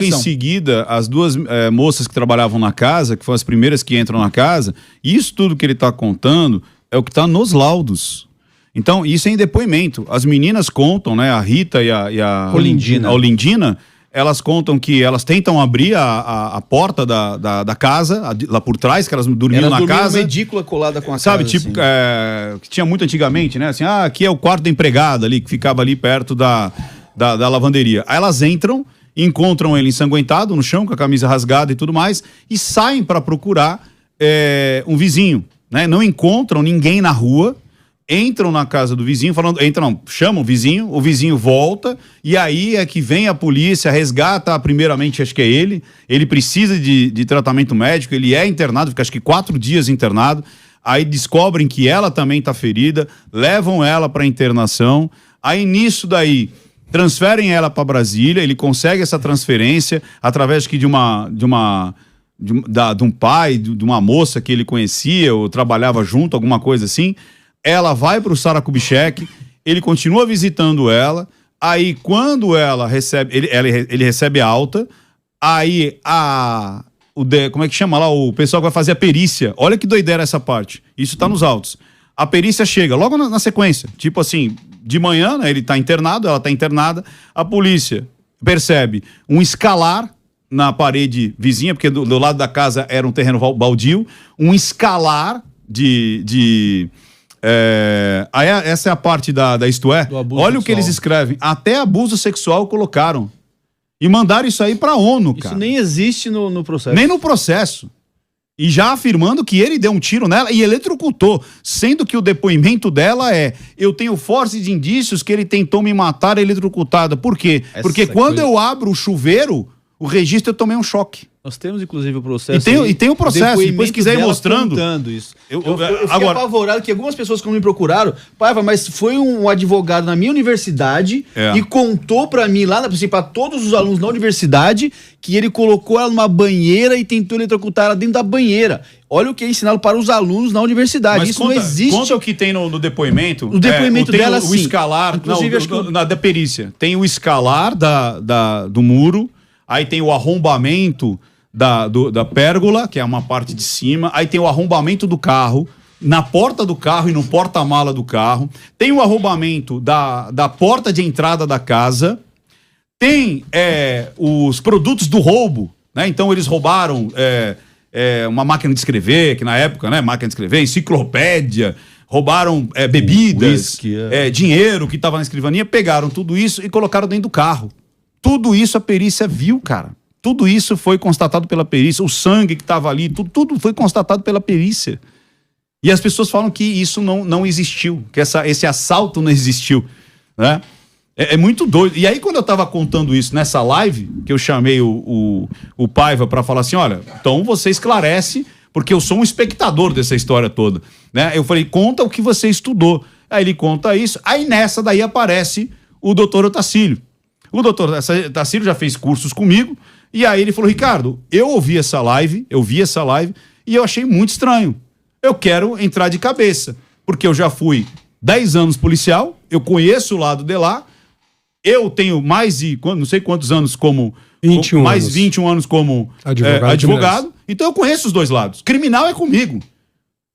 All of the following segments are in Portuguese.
Em seguida, as duas moças que trabalhavam na casa, que foram as primeiras que entram na casa, isso tudo que ele está contando é o que está nos laudos. Então, isso é em depoimento. As meninas contam, né? A Rita e a Olindina, elas contam que elas tentam abrir a porta da casa, lá por trás, que elas dormiam na casa. Uma edícula colada com a sabe, casa. tipo, assim. Que tinha muito antigamente, né? Assim, aqui é o quarto da empregada ali, que ficava ali perto da lavanderia. Aí elas entram, encontram ele ensanguentado no chão, com a camisa rasgada e tudo mais, e saem para procurar um vizinho, né? Não encontram ninguém na rua, entram na casa do vizinho, chamam o vizinho volta, e aí é que vem a polícia, resgata primeiramente, acho que é ele precisa de tratamento médico, ele é internado, fica acho que 4 dias internado, aí descobrem que ela também está ferida, levam ela para internação, aí nisso daí transferem ela para Brasília, ele consegue essa transferência através de um pai, de uma moça que ele conhecia ou trabalhava junto, alguma coisa assim. Ela vai para o Sara Kubitschek, ele continua visitando ela, aí quando ela recebe, ele recebe alta, aí como é que chama lá, o pessoal que vai fazer a perícia, olha que doideira essa parte, isso tá nos autos. A perícia chega logo na sequência, tipo assim, de manhã, né, ele tá internado, ela tá internada, a polícia percebe um escalar na parede vizinha, porque do lado da casa era um terreno baldio, um escalar essa é a parte da Isto É. Olha o que eles escrevem. Até abuso sexual colocaram. E mandaram isso aí pra ONU, cara. Isso nem existe no processo. Nem no processo. E já afirmando que ele deu um tiro nela e eletrocutou. Sendo que o depoimento dela eu tenho fortes indícios que ele tentou me matar eletrocutada. Por quê? Porque quando eu abro o chuveiro, o registro eu tomei um choque. Nós temos, inclusive, o processo. E tem o processo, depois se quiser ir mostrando. Isso. Eu fiquei apavorado que algumas pessoas que me procuraram, Paiva, mas foi um advogado na minha universidade e contou pra mim lá, pra todos os alunos na universidade, que ele colocou ela numa banheira e tentou eletrocutar ela dentro da banheira. Olha o que é ensinado para os alunos na universidade. Mas isso não existe. Conta o que tem no depoimento. O depoimento dela, o escalar, da perícia. Tem o escalar do muro, aí tem o arrombamento da pérgola, que é uma parte de cima, aí tem o arrombamento do carro, na porta do carro e no porta-mala do carro, tem o arrombamento da porta de entrada da casa, tem os produtos do roubo, né? Então eles roubaram uma máquina de escrever, que na época, né, máquina de escrever, enciclopédia, roubaram bebidas, whisky, dinheiro que estava na escrivaninha, pegaram tudo isso e colocaram dentro do carro. Tudo isso a perícia viu, cara. Tudo isso foi constatado pela perícia, o sangue que estava ali, tudo foi constatado pela perícia. E as pessoas falam que isso não existiu, que esse assalto não existiu, né? É muito doido. E aí, quando eu estava contando isso nessa live, que eu chamei o Paiva para falar assim, olha, então você esclarece, porque eu sou um espectador dessa história toda, né? Eu falei, conta o que você estudou. Aí ele conta isso, aí nessa daí aparece o doutor Otacílio. O doutor Otacílio já fez cursos comigo, e aí ele falou, Ricardo, eu vi essa live, e eu achei muito estranho. Eu quero entrar de cabeça, porque eu já fui 10 anos policial, eu conheço o lado de lá, eu tenho mais de, não sei quantos anos como... 21 mais anos. 21 anos como advogado, então eu conheço os dois lados. Criminal é comigo.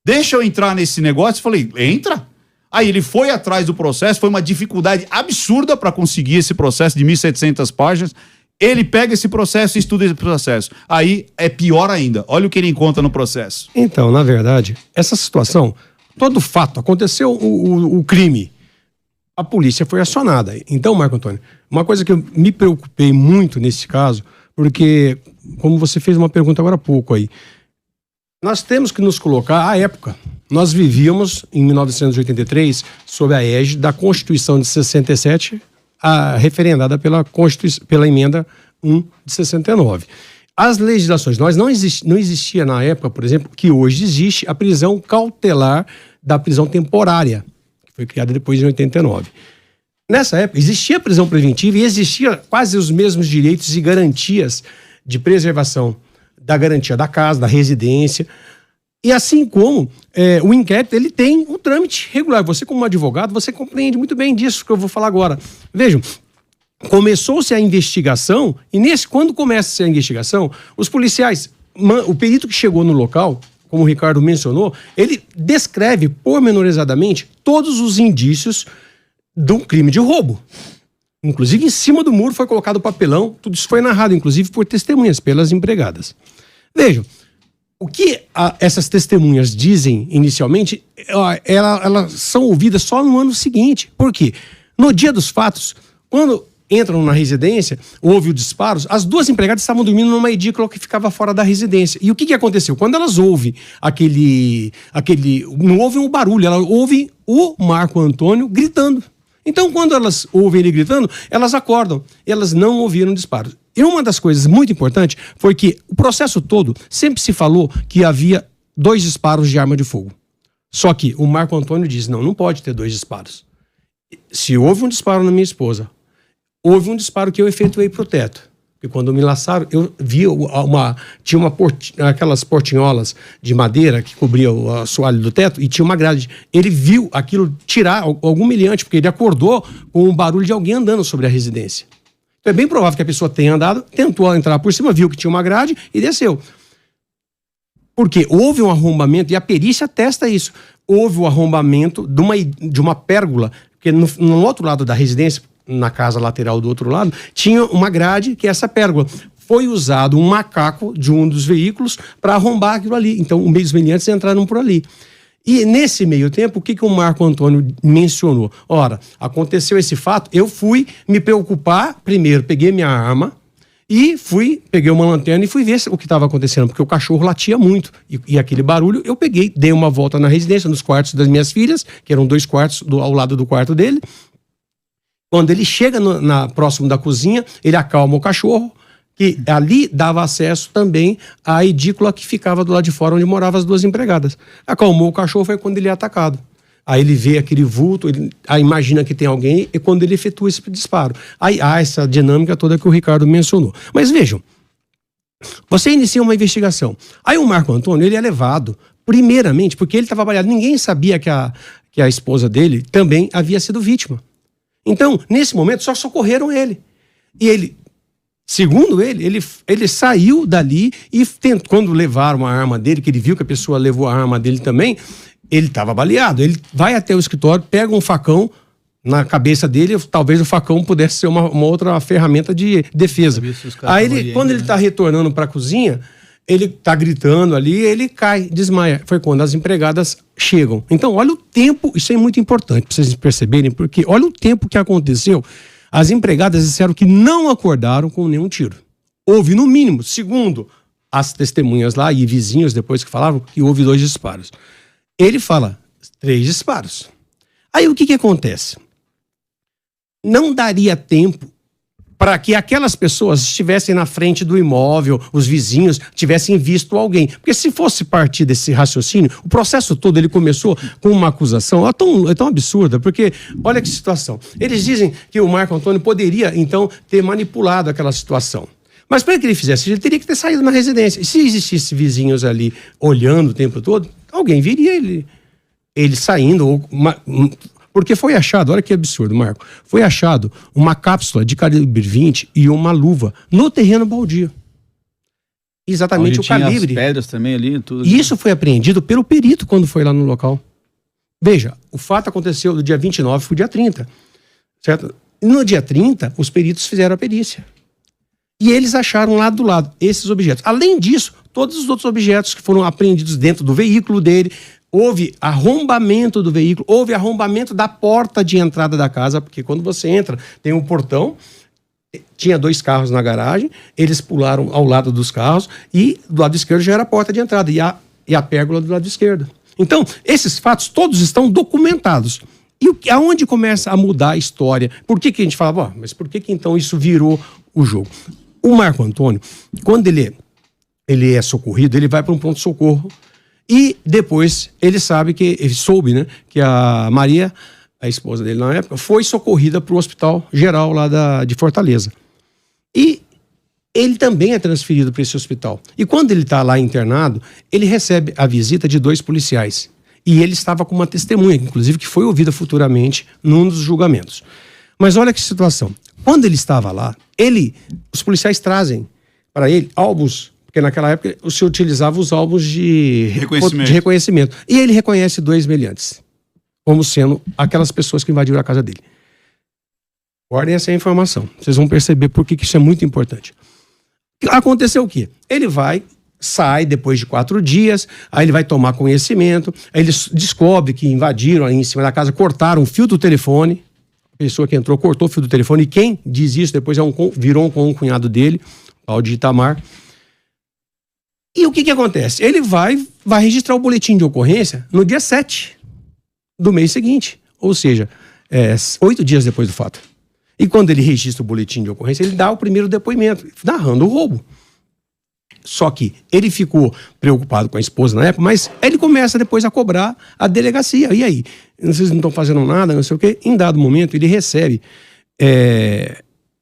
Deixa eu entrar nesse negócio. Falei, entra. Aí ele foi atrás do processo, foi uma dificuldade absurda para conseguir esse processo de 1.700 páginas. Ele pega esse processo e estuda esse processo. Aí é pior ainda. Olha o que ele encontra no processo. Então, na verdade, essa situação, todo fato, aconteceu o crime, a polícia foi acionada. Então, Marco Antônio, uma coisa que eu me preocupei muito nesse caso, porque, como você fez uma pergunta agora há pouco aí, nós temos que nos colocar à época. Nós vivíamos, em 1983, sob a égide da Constituição de 67, referendada pela emenda 1 de 69. As legislações, não existia na época, por exemplo, que hoje existe a prisão cautelar da prisão temporária, que foi criada depois de 89. Nessa época, existia a prisão preventiva e existia quase os mesmos direitos e garantias de preservação da garantia da casa, da residência. E assim como o inquérito, ele tem um trâmite regular. Você, como advogado, você compreende muito bem disso que eu vou falar agora. Vejam, começou-se a investigação, e quando começa a investigação, os policiais, o perito que chegou no local, como o Ricardo mencionou, ele descreve pormenorizadamente todos os indícios de um crime de roubo. Inclusive, em cima do muro foi colocado papelão, tudo isso foi narrado, inclusive, por testemunhas, pelas empregadas. Vejam, o que essas testemunhas dizem inicialmente, elas são ouvidas só no ano seguinte. Por quê? No dia dos fatos, quando entram na residência, houve os disparos, as duas empregadas estavam dormindo numa edícula que ficava fora da residência. E o que aconteceu? Quando elas ouvem não houve um barulho, elas ouvem o Marco Antônio gritando. Então, quando elas ouvem ele gritando, elas acordam. Elas não ouviram disparos. E uma das coisas muito importantes foi que o processo todo sempre se falou que havia 2 disparos de arma de fogo. Só que o Marco Antônio diz, não pode ter 2 disparos. Se houve um disparo na minha esposa, houve um disparo que eu efetuei pro teto. Porque quando me laçaram, eu vi tinha aquelas portinholas de madeira que cobria o assoalho do teto e tinha uma grade. Ele viu aquilo tirar algum humilhante, porque ele acordou com o barulho de alguém andando sobre a residência. Então é bem provável que a pessoa tenha andado, tentou entrar por cima, viu que tinha uma grade e desceu. Porque houve um arrombamento, e a perícia atesta isso. Houve o arrombamento de uma pérgola, porque no outro lado da residência, na casa lateral do outro lado, tinha uma grade, que é essa pérgola. Foi usado um macaco de um dos veículos para arrombar aquilo ali. Então, os meliantes entraram por ali. E nesse meio tempo, o que o Marco Antônio mencionou? Ora, aconteceu esse fato, eu fui me preocupar, primeiro peguei minha arma e peguei uma lanterna e fui ver o que estava acontecendo, porque o cachorro latia muito. E aquele barulho, eu peguei, dei uma volta na residência, nos quartos das minhas filhas, que eram 2 quartos ao lado do quarto dele. Quando ele chega próximo da cozinha, ele acalma o cachorro, que ali dava acesso também à edícula que ficava do lado de fora, onde moravam as 2 empregadas. Acalmou o cachorro, foi quando ele é atacado. Aí ele vê aquele vulto, aí imagina que tem alguém, e quando ele efetua esse disparo. Aí há essa dinâmica toda que o Ricardo mencionou. Mas vejam, você inicia uma investigação. Aí o Marco Antônio, ele é levado, primeiramente, porque ele estava baleado. Ninguém sabia que a esposa dele também havia sido vítima. Então, nesse momento, só socorreram ele. E ele, segundo ele saiu dali e quando levaram a arma dele, que ele viu que a pessoa levou a arma dele também, ele estava baleado. Ele vai até o escritório, pega um facão na cabeça dele, talvez o facão pudesse ser uma outra ferramenta de defesa. Aí, quando ele está retornando para a cozinha, ele tá gritando ali, ele cai, desmaia. Foi quando as empregadas chegam. Então, olha o tempo, isso é muito importante para vocês perceberem, porque olha o tempo que aconteceu. As empregadas disseram que não acordaram com nenhum tiro. Houve, no mínimo, segundo as testemunhas lá e vizinhos depois que falavam, que houve 2 disparos. Ele fala 3 disparos. Aí o que acontece? Não daria tempo para que aquelas pessoas estivessem na frente do imóvel, os vizinhos tivessem visto alguém. Porque se fosse partir desse raciocínio, o processo todo ele começou com uma acusação é tão absurda, porque olha que situação. Eles dizem que o Marco Antônio poderia, então, ter manipulado aquela situação. Mas para que ele fizesse, ele teria que ter saído na residência. E se existisse vizinhos ali olhando o tempo todo, alguém viria ele saindo, porque foi achado, olha que absurdo, Marco, foi achado uma cápsula de calibre 20 e uma luva no terreno baldio. Exatamente o calibre. As pedras também ali, tudo. Isso foi apreendido pelo perito quando foi lá no local. Veja, o fato aconteceu do dia 29 para o dia 30, certo? No dia 30, os peritos fizeram a perícia. E eles acharam lado do lado esses objetos. Além disso, todos os outros objetos que foram apreendidos dentro do veículo dele, houve arrombamento do veículo, houve arrombamento da porta de entrada da casa, porque quando você entra, tem um portão, tinha 2 carros na garagem, eles pularam ao lado dos carros e do lado esquerdo já era a porta de entrada e a pérgola do lado esquerdo. Então, esses fatos todos estão documentados. E aonde começa a mudar a história? Por que a gente fala, mas por que então isso virou o jogo? O Marco Antônio, quando ele é socorrido, ele vai para um pronto-socorro e depois ele soube, né, que a Maria, a esposa dele na época, foi socorrida para o Hospital Geral lá de Fortaleza. E ele também é transferido para esse hospital. E quando ele está lá internado, ele recebe a visita de 2 policiais. E ele estava com uma testemunha, inclusive, que foi ouvida futuramente num dos julgamentos. Mas olha que situação. Quando ele estava lá, os policiais para ele álbuns, porque naquela época se utilizava os álbuns de reconhecimento. E ele reconhece 2 meliantes como sendo aquelas pessoas que invadiram a casa dele. Guardem essa informação. Vocês vão perceber por que isso é muito importante. Aconteceu o quê? Ele sai depois de 4 dias, aí ele vai tomar conhecimento, aí ele descobre que invadiram aí em cima da casa, cortaram o fio do telefone, a pessoa que entrou cortou o fio do telefone, e quem diz isso depois virou um cunhado dele, o tal de Itamar. E o que acontece? Ele vai registrar o boletim de ocorrência no dia 7 do mês seguinte, ou seja, 8 dias depois do fato. E quando ele registra o boletim de ocorrência, ele dá o primeiro depoimento, narrando o roubo. Só que ele ficou preocupado com a esposa na época, mas ele começa depois a cobrar a delegacia. E aí? Vocês não estão fazendo nada, não sei o quê. Em dado momento, ele recebe,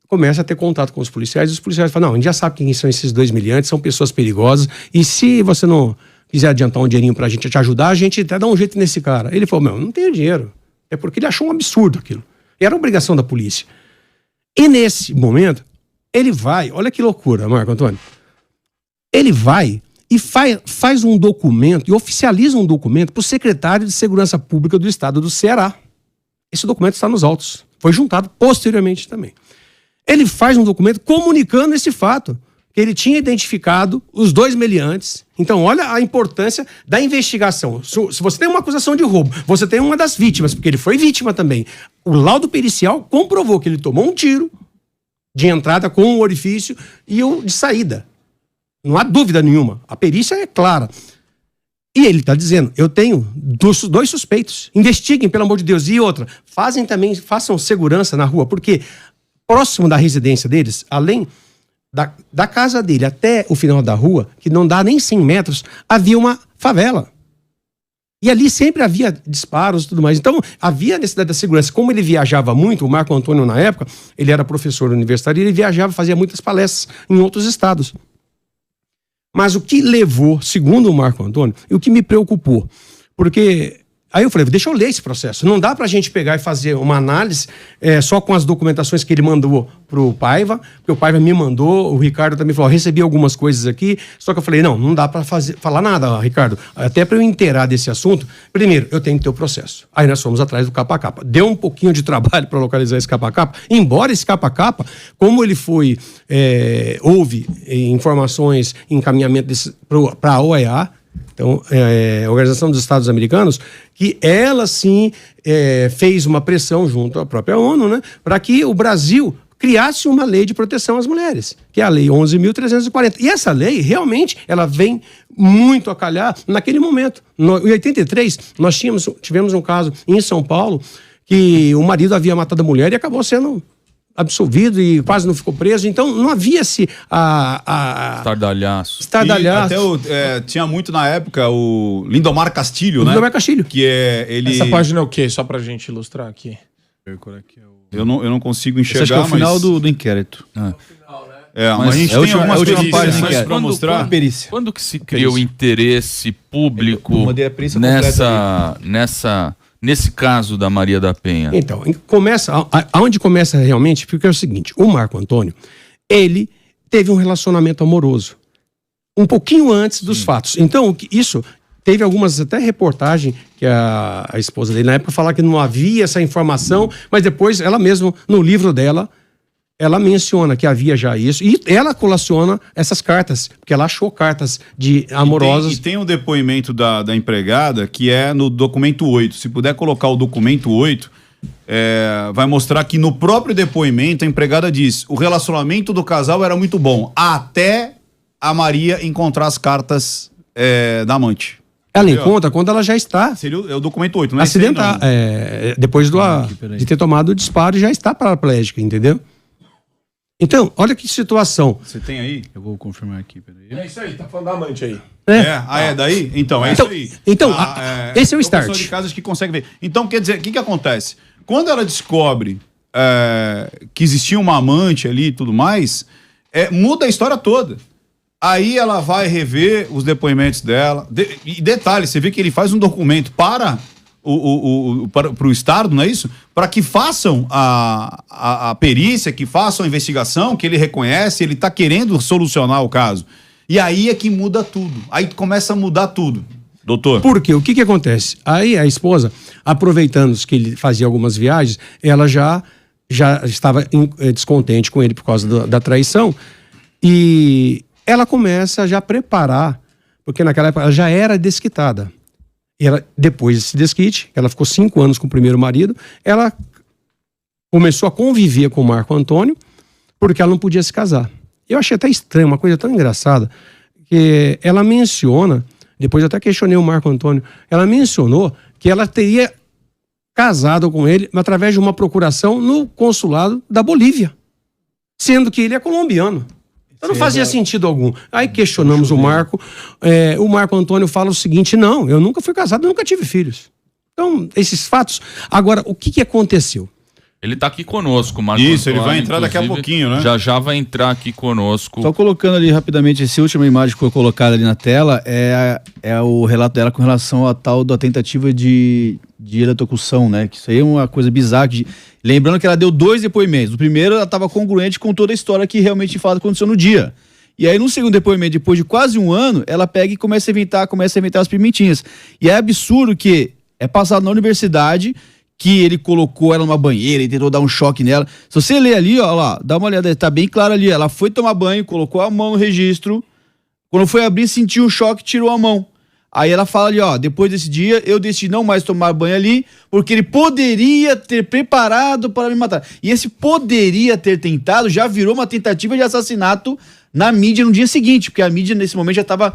começa a ter contato com os policiais, e os policiais falam, não, a gente já sabe quem são esses 2 meliantes, são pessoas perigosas, e se você não quiser adiantar um dinheirinho pra gente te ajudar, a gente até dá um jeito nesse cara. Ele falou, não tenho dinheiro. É porque ele achou um absurdo aquilo. Era obrigação da polícia. E nesse momento, ele vai, olha que loucura, Marco Antônio, ele vai e faz um documento, e oficializa um documento para o secretário de Segurança Pública do Estado do Ceará. Esse documento está nos autos. Foi juntado posteriormente também. Ele faz um documento comunicando esse fato, que ele tinha identificado os 2 meliantes. Então, olha a importância da investigação. Se você tem uma acusação de roubo, você tem uma das vítimas, porque ele foi vítima também. O laudo pericial comprovou que ele tomou um tiro de entrada com um orifício e o de saída. Não há dúvida nenhuma. A perícia é clara. E ele está dizendo, eu tenho 2 suspeitos. Investiguem, pelo amor de Deus. E outra, façam segurança na rua, porque próximo da residência deles, além da casa dele até o final da rua, que não dá nem 100 metros, havia uma favela. E ali sempre havia disparos e tudo mais. Então, havia necessidade da segurança. Como ele viajava muito, o Marco Antônio, na época, ele era professor universitário, e ele viajava, fazia muitas palestras em outros estados. Mas o que levou, segundo o Marco Antônio, e o que me preocupou, porque aí eu falei, deixa eu ler esse processo. Não dá pra gente pegar e fazer uma análise só com as documentações que ele mandou pro Paiva, porque o Paiva me mandou, o Ricardo também falou, recebi algumas coisas aqui, só que eu falei, não dá pra falar nada, Ricardo. Até pra eu inteirar desse assunto, primeiro, eu tenho que ter o processo. Aí nós fomos atrás do capa a capa. Deu um pouquinho de trabalho pra localizar esse capa a capa, embora esse capa a capa, como ele foi, houve informações, encaminhamento pra OEA, então, a Organização dos Estados Americanos, que ela sim fez uma pressão junto à própria ONU, né, para que o Brasil criasse uma lei de proteção às mulheres, que é a Lei 11.340. E essa lei, realmente, ela vem muito a calhar naquele momento. Em 83, nós tivemos um caso em São Paulo, que o marido havia matado a mulher e acabou sendo absolvido e quase não ficou preso. Então não havia-se estardalhaço. Até tinha muito na época o Lindomar Castilho, né? Lindomar Castilho. Que é ele. Essa página é o quê? Só pra gente ilustrar aqui. Eu não consigo enxergar. Esse acho que é o final do inquérito. Mas a gente tem algumas coisas para mostrar. Quando que se cria o interesse público nesse caso da Maria da Penha? Então, aonde começa realmente, porque é o seguinte, o Marco Antônio, ele teve um relacionamento amoroso, um pouquinho antes dos fatos. Então, isso, teve algumas até reportagens que a esposa dele, na época, falava que não havia essa informação, mas depois, ela mesma, no livro dela, ela menciona que havia já isso, e ela colaciona essas cartas, porque ela achou cartas amorosas. E tem um depoimento da empregada, que é no documento 8. Se puder colocar o documento 8, vai mostrar que no próprio depoimento a empregada diz, o relacionamento do casal era muito bom, até a Maria encontrar as cartas da amante. Ela encontra quando ela já está... Seria o documento 8, não é? Acidentar. Depois de ter tomado o disparo, já está paraplégica, entendeu? Então, olha que situação. Você tem aí? Eu vou confirmar aqui, peraí. É isso aí, tá falando da amante aí. É daí? Então, isso aí. Então, esse é o start. De casas que consegue ver. Então, quer dizer, o que acontece? Quando ela descobre que existia uma amante ali e tudo mais, muda a história toda. Aí ela vai rever os depoimentos dela. E detalhe, você vê que ele faz um documento para para o Estado, não é isso? Para que façam a perícia, que façam a investigação, que ele reconhece, ele está querendo solucionar o caso. E aí é que muda tudo. Aí começa a mudar tudo. Doutor. Por quê? O que acontece? Aí a esposa, aproveitando que ele fazia algumas viagens, ela já estava descontente com ele por causa da traição, e ela começa já a preparar, porque naquela época ela já era desquitada. E ela, depois desse desquite, ela ficou 5 anos com o primeiro marido, ela começou a conviver com o Marco Antônio, porque ela não podia se casar. Eu achei até estranho, uma coisa tão engraçada, que ela menciona, depois eu até questionei o Marco Antônio, ela mencionou que ela teria casado com ele através de uma procuração no consulado da Bolívia, sendo que ele é colombiano. Então não fazia sentido algum. Aí questionamos o Marco Antônio fala o seguinte: não, eu nunca fui casado, eu nunca tive filhos. Então, esses fatos. Agora, o que aconteceu? Ele tá aqui conosco, Marco Isso, Antônio, ele vai entrar daqui a pouquinho, né? Já vai entrar aqui conosco. Só colocando ali rapidamente, essa última imagem que foi colocada ali na tela é o relato dela com relação à tal da tentativa de eletrocução, né? Que isso aí é uma coisa bizarra. Lembrando que ela deu 2 depoimentos. O primeiro, ela estava congruente com toda a história que realmente de fato aconteceu no dia. E aí, no segundo depoimento, depois de quase 1 ano, ela pega e começa a inventar as pimentinhas. E é absurdo que é passado na universidade que ele colocou ela numa banheira e tentou dar um choque nela. Se você ler ali, ó lá, dá uma olhada, tá bem claro ali. Ela foi tomar banho, colocou a mão no registro. Quando foi abrir, sentiu um choque, tirou a mão. Aí ela fala ali, ó, depois desse dia, eu decidi não mais tomar banho ali, porque ele poderia ter preparado para me matar. E esse poderia ter tentado já virou uma tentativa de assassinato na mídia no dia seguinte, porque a mídia nesse momento já estava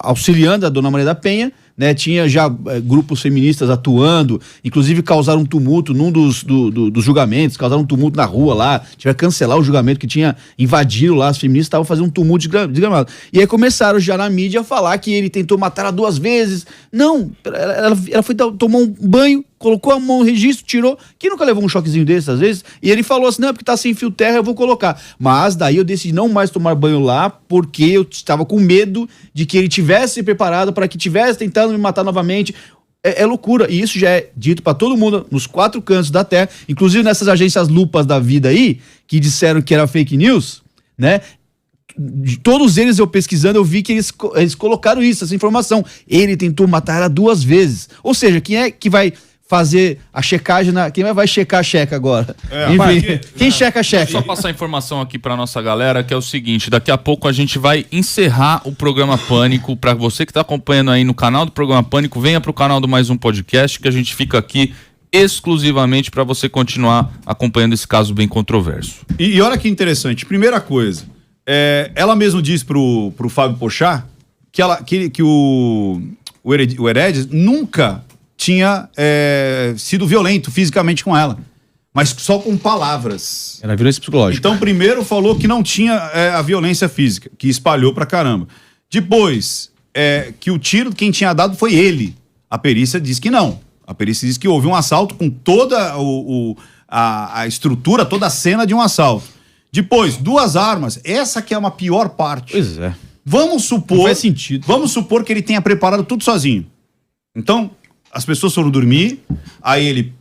auxiliando a dona Maria da Penha, né? Tinha já grupos feministas atuando, inclusive causaram um tumulto num dos julgamentos, causaram um tumulto na rua lá, tiveram que cancelar o julgamento que tinha invadido lá, as feministas estavam fazendo um tumulto desgramado. E aí começaram já na mídia a falar que ele tentou matar ela 2 vezes. Não, ela foi tomar um banho, colocou a mão no registro, tirou, que nunca levou um choquezinho desse às vezes, e ele falou assim, não, porque tá sem fio terra, eu vou colocar. Mas daí eu decidi não mais tomar banho lá, porque eu estava com medo de que ele tivesse se preparado para que tivesse tentando me matar novamente. É loucura, e isso já é dito para todo mundo nos 4 cantos da terra, inclusive nessas agências lupas da vida aí, que disseram que era fake news, né? De todos eles eu pesquisando, eu vi que eles colocaram isso, essa informação. Ele tentou matar ela 2 vezes. Ou seja, quem é que vai fazer a checagem, quem vai checar a checa agora? Enfim, quem checa a checa? Só passar a informação aqui pra nossa galera, que é o seguinte, daqui a pouco a gente vai encerrar o Programa Pânico. Pra você que tá acompanhando aí no canal do Programa Pânico, venha pro canal do Mais Um Podcast, que a gente fica aqui exclusivamente para você continuar acompanhando esse caso bem controverso. E olha que interessante, primeira coisa, ela mesmo diz pro Fábio Pochá que o Heredes nunca tinha sido violento fisicamente com ela, mas só com palavras. Era violência psicológica. Então, primeiro falou que não tinha a violência física, que espalhou pra caramba. Depois, que o tiro quem tinha dado foi ele. A perícia diz que não. A perícia diz que houve um assalto com toda a estrutura, toda a cena de um assalto. Depois, 2 armas. Essa que é uma pior parte. Pois é. Vamos supor... Não faz sentido. Vamos supor que ele tenha preparado tudo sozinho. Então... As pessoas foram dormir, aí ele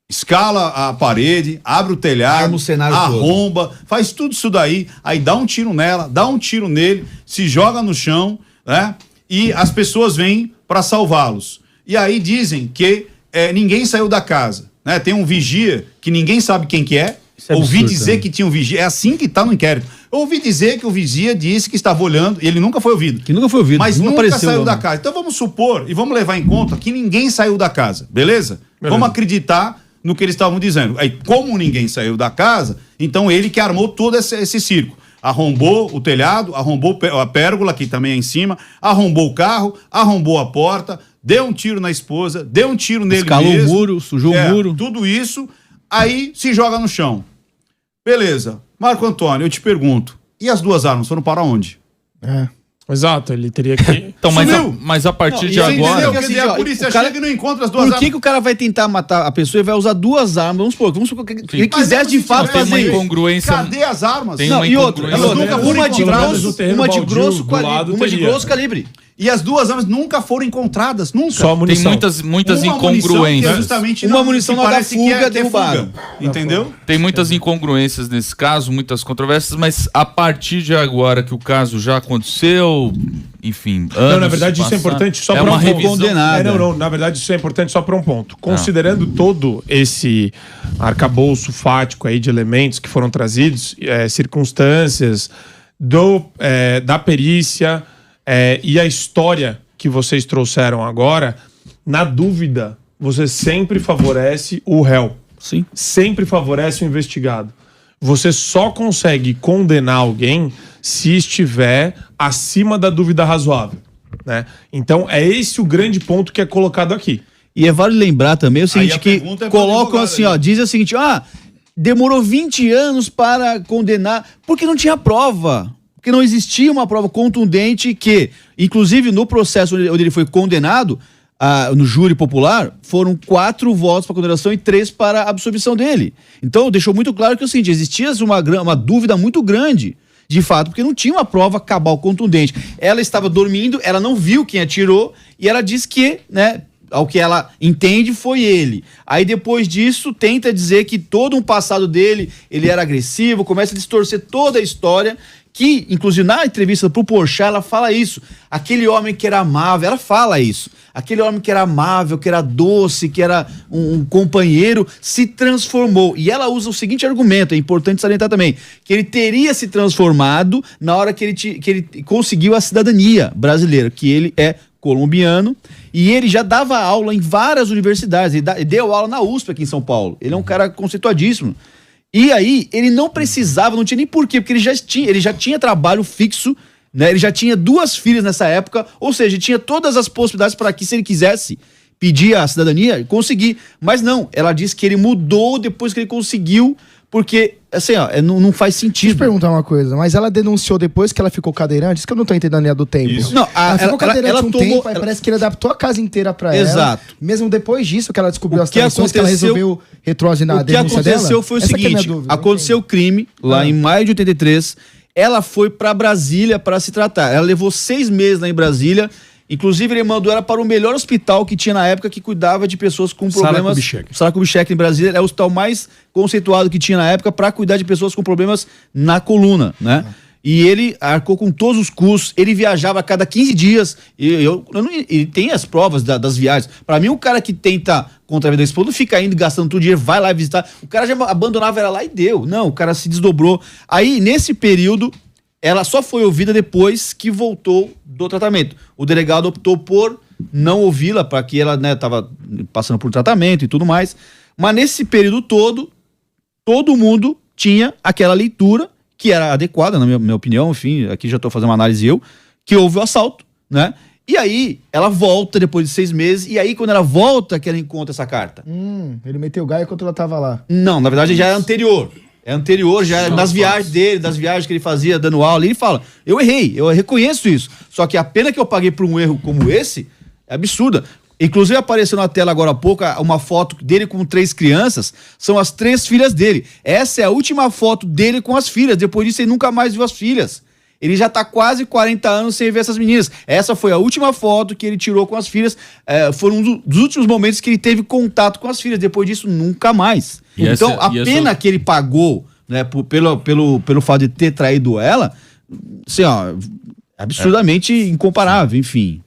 escala a parede, abre o telhado, arma o cenário arromba, todo. Faz tudo isso daí, aí dá um tiro nela, dá um tiro nele, se joga no chão, né? E as pessoas vêm para salvá-los. E aí dizem que ninguém saiu da casa, né? Tem um vigia que ninguém sabe quem que é. Ouvi dizer que tinha um vigia, é assim que tá no inquérito. Eu ouvi dizer que o vigia disse que estava olhando, e ele nunca foi ouvido. Que nunca foi ouvido. Mas nunca saiu da casa. Então vamos supor, e vamos levar em conta que ninguém saiu da casa, beleza? Vamos acreditar no que eles estavam dizendo. Aí, como ninguém saiu da casa, então ele que armou todo esse circo. Arrombou o telhado, arrombou a pérgola, que também é em cima, arrombou o carro, arrombou a porta, deu um tiro na esposa, deu um tiro nele mesmo. Escalou o muro, sujou o muro. Tudo isso, aí se joga no chão. Beleza. Marco Antônio, eu te pergunto, e as 2 armas foram para onde? Exato, ele teria que... Então, mas a partir de agora... Entendeu? Quer dizer, a polícia chega e não encontra as 2 armas. Por que o cara vai tentar matar a pessoa e vai usar 2 armas? Vamos supor que ele quisesse de fato fazer fazer uma incongruência. Cadê as armas? Tem uma e outra, elas nunca foram uma de encontradas. grosso calibre. E as 2 armas nunca foram encontradas, nunca. Só munição. Tem muitas Uma incongruências. Justamente uma munição que na parece fuga que é derrubaram. Entendeu? Tem muitas incongruências nesse caso, muitas controvérsias, mas a partir de agora que o caso já aconteceu, enfim, não, na verdade isso é importante só para uma revisão. Condenada. Na verdade isso é importante só para um ponto. Considerando todo esse arcabouço fático aí de elementos que foram trazidos, circunstâncias da perícia e a história que vocês trouxeram agora, na dúvida, você sempre favorece o réu. Sim. Sempre favorece o investigado. Você só consegue condenar alguém se estiver acima da dúvida razoável, né? Então é esse o grande ponto que é colocado aqui. E vale lembrar também o seguinte, que colocam assim, dizem o seguinte, demorou 20 anos para condenar, porque não tinha prova. Porque não existia uma prova contundente que, inclusive no processo onde ele foi condenado, no júri popular, foram 4 votos para condenação e 3 para a absolvição dele. Então deixou muito claro que é o seguinte, existia uma dúvida muito grande, de fato, porque não tinha uma prova cabal contundente. Ela estava dormindo, ela não viu quem atirou e ela disse que, né, ao que ela entende, foi ele. Aí depois disso tenta dizer que todo um passado dele, ele era agressivo, começa a distorcer toda a história, que, inclusive, na entrevista pro Porchat, ela fala isso. Aquele homem que era amável, ela fala isso. Aquele homem que era amável, que era doce, que era um companheiro, se transformou. E ela usa o seguinte argumento, é importante salientar também, que ele teria se transformado na hora que ele conseguiu a cidadania brasileira, que ele é colombiano, e ele já dava aula em várias universidades, ele deu aula na USP aqui em São Paulo. Ele é um cara conceituadíssimo. E aí, ele não precisava, não tinha nem porquê, porque ele já tinha trabalho fixo, né? Ele já tinha 2 filhas nessa época, ou seja, tinha todas as possibilidades para que, se ele quisesse pedir a cidadania, conseguir. Mas não, ela disse que ele mudou depois que ele conseguiu, porque, assim, não faz sentido. Deixa eu perguntar uma coisa, mas ela denunciou depois que ela ficou cadeirante? Isso que eu não tô entendendo a linha do tempo. Isso. Não, ela ficou cadeirante um tempo, aí parece que ele adaptou a casa inteira pra ela. Exato. Mesmo depois disso que ela descobriu as traições, que ela resolveu retroaginar a denúncia dela. O que aconteceu foi o seguinte, aconteceu o crime lá em maio de 83, ela foi pra Brasília pra se tratar. Ela levou 6 meses lá em Brasília. Inclusive, ele mandou ela para o melhor hospital que tinha na época, que cuidava de pessoas com problemas. Sara Kubitschek, em Brasília, é o hospital mais conceituado que tinha na época para cuidar de pessoas com problemas na coluna, né? E ele arcou com todos os custos, ele viajava a cada 15 dias, e tem as provas das viagens. Para mim, o cara que tenta contra a vida da esposa não fica indo gastando todo o dinheiro, vai lá visitar. O cara já abandonava ela lá e deu. Não, o cara se desdobrou. Aí, nesse período, ela só foi ouvida depois que voltou do tratamento. O delegado optou por não ouvi-la, para que ela, né, tava passando por tratamento e tudo mais. Mas nesse período todo mundo tinha aquela leitura que era adequada, na minha opinião, enfim, aqui já estou fazendo uma análise que houve o assalto, né? E aí, ela volta depois de 6 meses, e aí quando ela volta que ela encontra essa carta. Ele meteu o gaio enquanto ela tava lá. Não, na verdade já é anterior. É anterior, já nas viagens dele, das viagens que ele fazia dando aula, ele fala, eu errei, eu reconheço isso. Só que a pena que eu paguei por um erro como esse é absurda. Inclusive apareceu na tela agora há pouco uma foto dele com 3 crianças, são as 3 filhas dele. Essa é a última foto dele com as filhas, depois disso ele nunca mais viu as filhas. Ele já tá quase 40 anos sem ver essas meninas. Essa foi a última foto que ele tirou com as filhas, foram um dos últimos momentos que ele teve contato com as filhas, depois disso nunca mais. Então a pena que ele pagou, né, pelo fato de ter traído ela, assim, absurdamente incomparável, enfim.